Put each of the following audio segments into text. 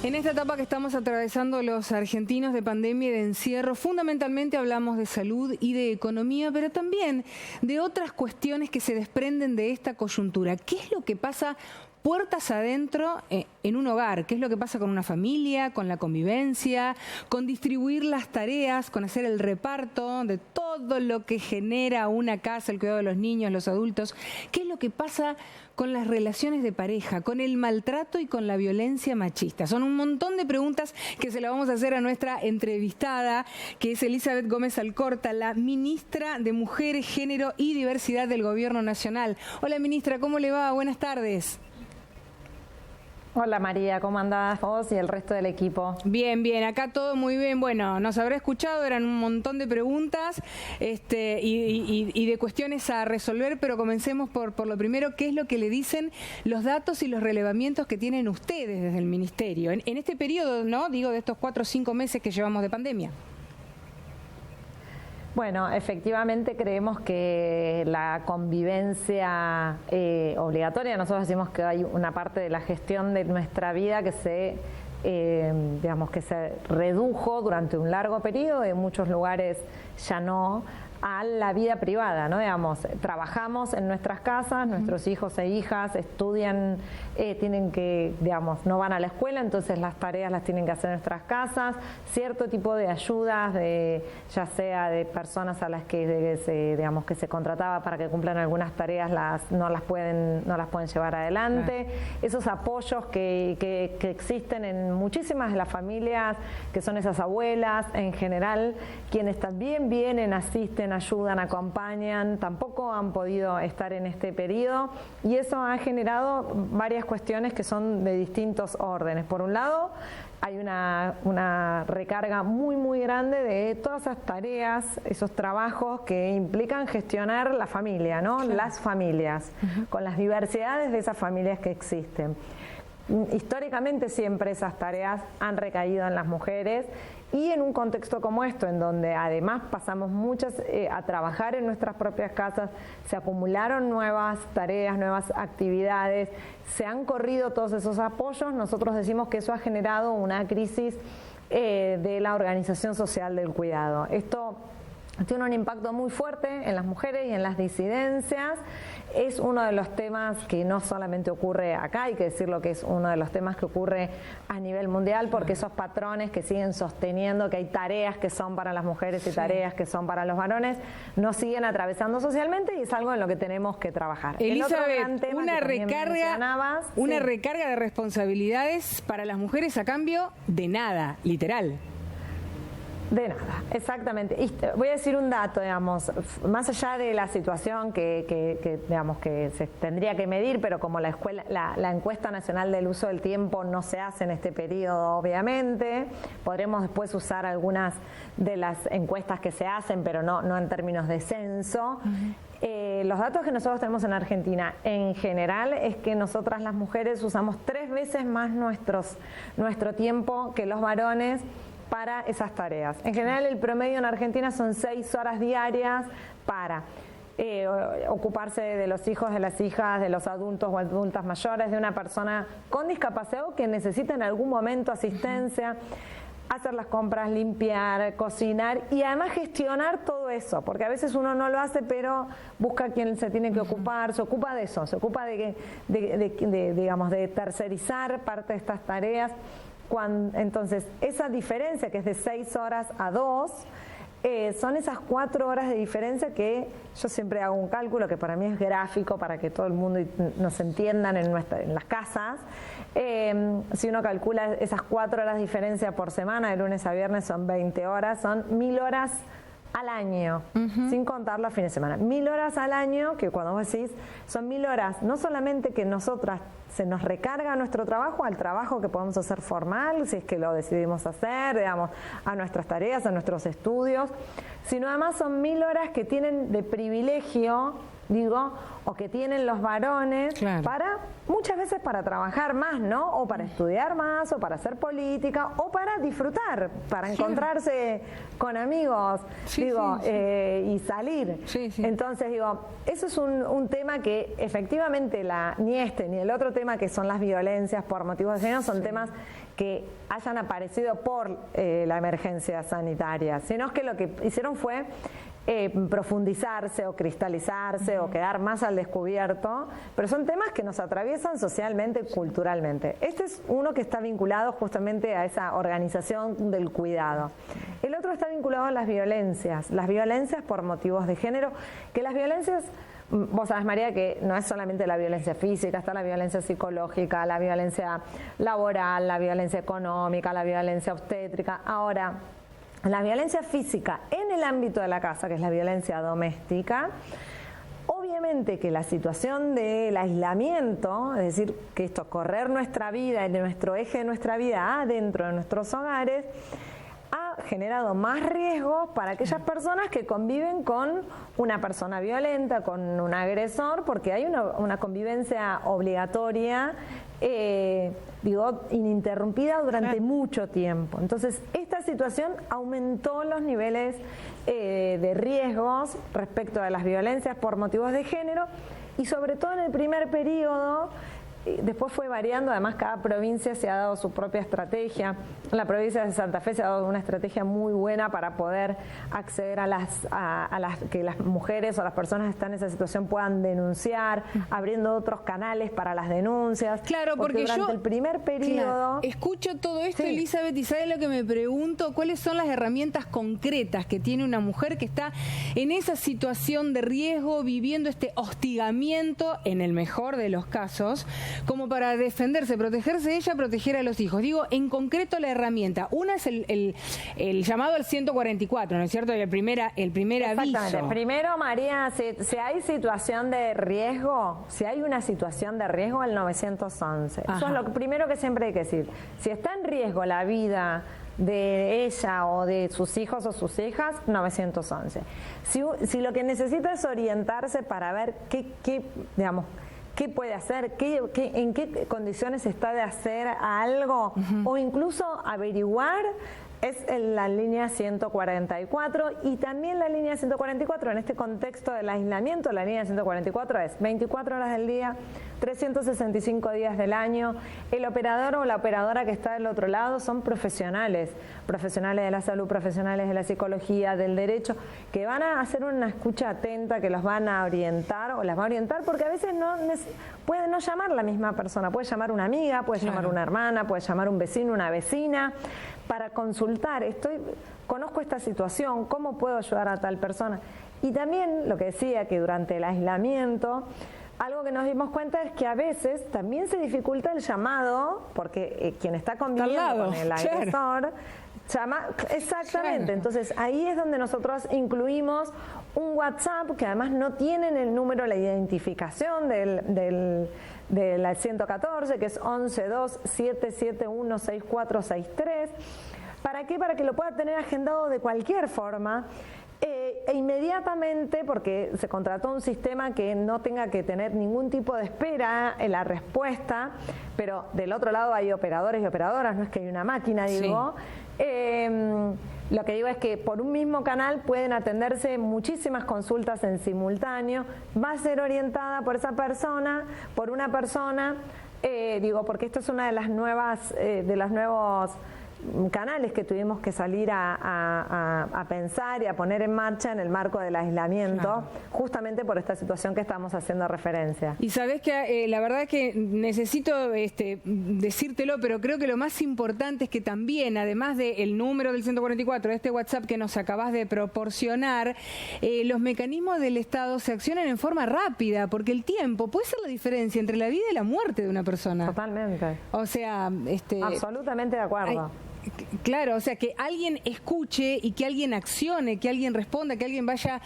En esta etapa que estamos atravesando los argentinos de pandemia y de encierro, fundamentalmente hablamos de salud y de economía, pero también de otras cuestiones que se desprenden de esta coyuntura. ¿Qué es lo que pasa puertas adentro en un hogar? ¿Qué es lo que pasa con una familia, con la convivencia, con distribuir las tareas, con hacer el reparto de todo lo que genera una casa, el cuidado de los niños, los adultos? ¿Qué es lo que pasa con las relaciones de pareja, con el maltrato y con la violencia machista? Son un montón de preguntas que se las vamos a hacer a nuestra entrevistada, que es Elizabeth Gómez Alcorta, la ministra de Mujeres, Género y Diversidad del Gobierno Nacional. Hola, ministra, ¿cómo le va? Buenas tardes. Hola María, ¿cómo andás vos y el resto del equipo? Bien, bien, acá todo muy bien. Bueno, nos habrá escuchado, eran un montón de preguntas y de cuestiones a resolver, pero comencemos por lo primero. ¿Qué es lo que le dicen los datos y los relevamientos que tienen ustedes desde el Ministerio en este periodo, ¿no? Digo, de estos 4 o 5 meses que llevamos de pandemia. Bueno, efectivamente creemos que la convivencia obligatoria, nosotros decimos que hay una parte de la gestión de nuestra vida que se redujo durante un largo periodo, en muchos lugares ya no, a la vida privada, ¿no? Digamos, trabajamos en nuestras casas, nuestros hijos e hijas estudian, tienen que, digamos, no van a la escuela, entonces las tareas las tienen que hacer en nuestras casas, cierto tipo de ayudas, ya sea de personas a las que se contrataba para que cumplan algunas tareas, no las pueden llevar adelante. Esos apoyos que existen en muchísimas de las familias, que son esas abuelas en general, quienes también vienen, asisten, ayudan, acompañan, tampoco han podido estar en este periodo, y eso ha generado varias cuestiones que son de distintos órdenes. Por un lado, hay una recarga muy grande de todas esas tareas, esos trabajos que implican gestionar la familia, ¿no? Claro. Las familias, con las diversidades de esas familias que existen. Históricamente siempre esas tareas han recaído en las mujeres, y en un contexto como esto, en donde además pasamos a trabajar en nuestras propias casas, se acumularon nuevas tareas, nuevas actividades, se han corrido todos esos apoyos, nosotros decimos que eso ha generado una crisis de la organización social del cuidado. Esto tiene un impacto muy fuerte en las mujeres y en las disidencias. Es uno de los temas que no solamente ocurre acá, hay que decirlo que es uno de los temas que ocurre a nivel mundial, porque esos patrones que siguen sosteniendo que hay tareas que son para las mujeres y tareas que son para los varones, nos siguen atravesando socialmente, y es algo en lo que tenemos que trabajar. Elizabeth, una recarga de responsabilidades para las mujeres a cambio de nada, literal. De nada, exactamente. Y voy a decir un dato, digamos, más allá de la situación que se tendría que medir, pero como la encuesta nacional del uso del tiempo no se hace en este periodo, obviamente, podremos después usar algunas de las encuestas que se hacen, pero no en términos de censo. Los datos que nosotros tenemos en Argentina en general es que nosotras las mujeres usamos 3 veces más nuestro tiempo que los varones para esas tareas. En general el promedio en Argentina son 6 horas diarias para ocuparse de los hijos, de las hijas, de los adultos o adultas mayores, de una persona con discapacidad o que necesita en algún momento asistencia, hacer las compras, limpiar, cocinar y además gestionar todo eso, porque a veces uno no lo hace, pero busca quien se tiene que ocupar, se ocupa de eso, se ocupa de tercerizar parte de estas tareas. Entonces, esa diferencia que es de 6 horas a 2, son esas 4 horas de diferencia que yo siempre hago un cálculo que para mí es gráfico para que todo el mundo nos entiendan en las casas. Si uno calcula esas 4 horas de diferencia por semana, de lunes a viernes son 20 horas, son 1000 horas al año, sin contar los fines de semana. 1000 horas al año, que cuando vos decís, son 1000 horas, no solamente que nosotras se nos recarga nuestro trabajo, al trabajo que podemos hacer formal, si es que lo decidimos hacer, digamos, a nuestras tareas, a nuestros estudios, sino además son 1000 horas que tienen de privilegio digo, o que tienen los varones, claro, para muchas veces para trabajar más, ¿no? O para estudiar más, o para hacer política, o para disfrutar, para encontrarse con amigos, digo, y salir. Entonces, digo, eso es un tema que efectivamente ni este ni el otro tema, que son las violencias por motivos de género, son temas que hayan aparecido por la emergencia sanitaria, sino que lo que hicieron fue profundizarse o cristalizarse o quedar más al descubierto, pero son temas que nos atraviesan socialmente, culturalmente. Este es uno que está vinculado justamente a esa organización del cuidado. El otro está vinculado a las violencias por motivos de género, que las violencias, vos sabés, María, que no es solamente la violencia física, está la violencia psicológica, la violencia laboral, la violencia económica, la violencia obstétrica. Ahora, la violencia física en el ámbito de la casa, que es la violencia doméstica, obviamente que la situación del aislamiento, es decir, que esto, correr nuestra vida, en nuestro eje de nuestra vida adentro de nuestros hogares, ha generado más riesgos para aquellas personas que conviven con una persona violenta, con un agresor, porque hay una convivencia obligatoria, ininterrumpida durante mucho tiempo. Entonces, esta situación aumentó los niveles de riesgos respecto a las violencias por motivos de género, y sobre todo en el primer periodo. Después fue variando, además cada provincia se ha dado su propia estrategia. La provincia de Santa Fe se ha dado una estrategia muy buena para poder acceder a que las mujeres o las personas que están en esa situación puedan denunciar, abriendo otros canales para las denuncias. Claro, porque durante el primer periodo... escucho todo esto, Elizabeth, y ¿sabes lo que me pregunto? ¿Cuáles son las herramientas concretas que tiene una mujer que está en esa situación de riesgo, viviendo este hostigamiento, en el mejor de los casos, como para defenderse, protegerse ella, proteger a los hijos? Digo, en concreto la herramienta. Una es el llamado al 144, ¿no es cierto? El primer aviso. Primero, María, si hay situación de riesgo, si hay una situación de riesgo, el 911. Ajá. Eso es lo primero que siempre hay que decir. Si está en riesgo la vida de ella o de sus hijos o sus hijas, 911. Si lo que necesita es orientarse para ver qué puede hacer, en qué condiciones está de hacer algo, o incluso averiguar, es la línea 144. Y también la línea 144, en este contexto del aislamiento, la línea 144 es 24 horas del día, 365 días del año. El operador o la operadora que está del otro lado son profesionales de la salud, profesionales de la psicología, del derecho, que van a hacer una escucha atenta, que los van a orientar o las va a orientar, porque a veces puede no llamar la misma persona, puede llamar una amiga, puede llamar una hermana, puede llamar un vecino, una vecina, para consultar, conozco esta situación, ¿cómo puedo ayudar a tal persona? Y también lo que decía, que durante el aislamiento, algo que nos dimos cuenta es que a veces también se dificulta el llamado, porque quien está conviviendo con el agresor llama. Exactamente. Entonces ahí es donde nosotros incluimos un WhatsApp, que además no tienen el número, la identificación del 114, que es 1127716463. ¿Para qué? Para que lo pueda tener agendado de cualquier forma. E inmediatamente, porque se contrató un sistema que no tenga que tener ningún tipo de espera en la respuesta, pero del otro lado hay operadores y operadoras, no es que hay una máquina, digo. Lo que digo es que por un mismo canal pueden atenderse muchísimas consultas en simultáneo, va a ser orientada por esa persona, por una persona, porque esto es una de las nuevos canales que tuvimos que salir a pensar y a poner en marcha en el marco del aislamiento, justamente por esta situación que estamos haciendo referencia. Y sabés que la verdad que necesito decírtelo, pero creo que lo más importante es que también, además del número del 144, este WhatsApp que nos acabas de proporcionar, los mecanismos del Estado se accionan en forma rápida, porque el tiempo puede ser la diferencia entre la vida y la muerte de una persona. Totalmente. O sea, absolutamente de acuerdo. Claro, o sea, que alguien escuche y que alguien accione, que alguien responda, que alguien vaya,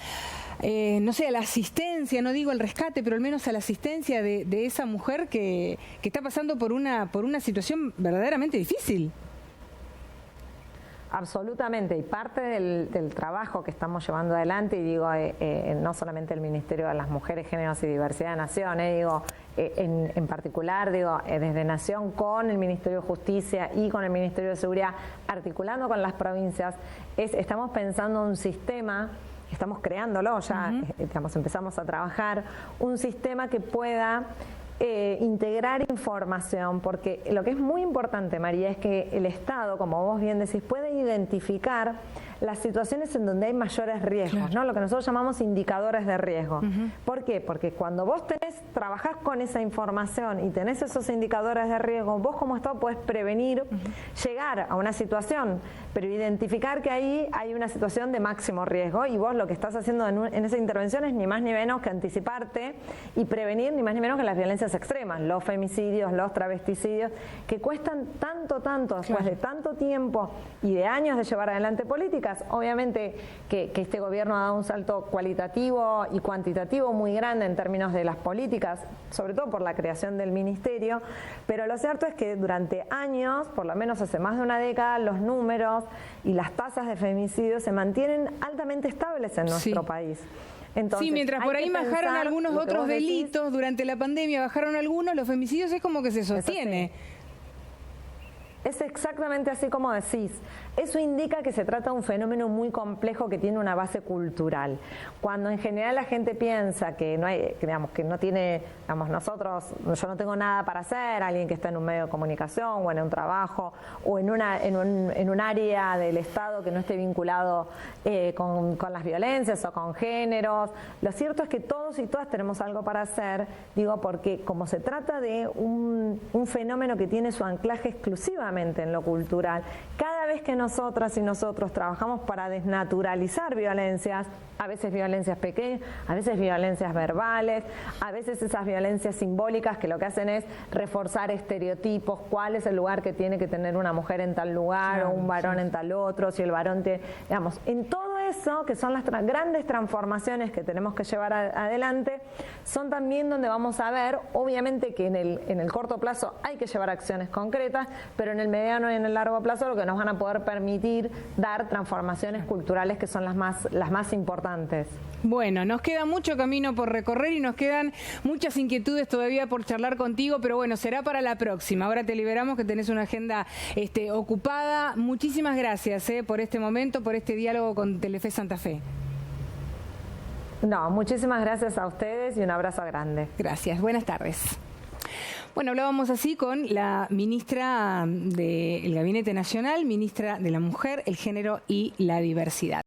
no sé, a la asistencia, no digo el rescate, pero al menos a la asistencia de esa mujer que está pasando por una situación verdaderamente difícil. Absolutamente, y parte del trabajo que estamos llevando adelante, y digo, no solamente el Ministerio de las Mujeres, Géneros y Diversidad de Nación, digo, en particular, digo, desde Nación con el Ministerio de Justicia y con el Ministerio de Seguridad, articulando con las provincias, estamos pensando un sistema, estamos creándolo ya, digamos, empezamos a trabajar, un sistema que pueda integrar información, porque lo que es muy importante, María, es que el Estado, como vos bien decís, puede identificar las situaciones en donde hay mayores riesgos, claro, ¿no? Lo que nosotros llamamos indicadores de riesgo. ¿Por qué? Porque cuando vos trabajás con esa información y tenés esos indicadores de riesgo, vos como Estado podés prevenir, llegar a una situación, pero identificar que ahí hay una situación de máximo riesgo, y vos lo que estás haciendo en esa intervención es ni más ni menos que anticiparte y prevenir ni más ni menos que las violencias extremas, los femicidios, los travesticidios, que cuestan tanto después de tanto tiempo y de años de llevar adelante políticas. Obviamente que este gobierno ha dado un salto cualitativo y cuantitativo muy grande en términos de las políticas, sobre todo por la creación del ministerio, pero lo cierto es que durante años, por lo menos hace más de una década, los números y las tasas de femicidios se mantienen altamente estables en nuestro país. Entonces, sí, mientras por ahí bajaron algunos otros delitos, durante la pandemia bajaron algunos, los femicidios es como que se sostiene. Es exactamente así como decís. Eso indica que se trata de un fenómeno muy complejo que tiene una base cultural. Cuando en general la gente piensa que no hay, digamos, que no tiene, digamos, yo no tengo nada para hacer, alguien que está en un medio de comunicación o en un trabajo o en un área del Estado que no esté vinculado con las violencias o con géneros. Lo cierto es que todos y todas tenemos algo para hacer, digo, porque como se trata de un fenómeno que tiene su anclaje exclusivamente en lo cultural, cada vez que nosotras y nosotros trabajamos para desnaturalizar violencias, a veces violencias pequeñas, a veces violencias verbales, a veces esas violencias simbólicas que lo que hacen es reforzar estereotipos, cuál es el lugar que tiene que tener una mujer en tal lugar, o un varón en tal otro, si el varón tiene, digamos, en todo eso, que son las grandes transformaciones que tenemos que llevar adelante, son también donde vamos a ver, obviamente que en el corto plazo hay que llevar acciones concretas, pero en el mediano y en el largo plazo lo que nos van a poder permitir dar transformaciones culturales que son las más importantes. Bueno, nos queda mucho camino por recorrer y nos quedan muchas inquietudes todavía por charlar contigo, pero bueno, será para la próxima. Ahora te liberamos, que tenés una agenda ocupada. Muchísimas gracias por este momento, por este diálogo con Telefe Santa Fe. No, muchísimas gracias a ustedes y un abrazo grande. Gracias, buenas tardes. Bueno, hablábamos así con la ministra del Gabinete Nacional, ministra de la Mujer, el Género y la Diversidad.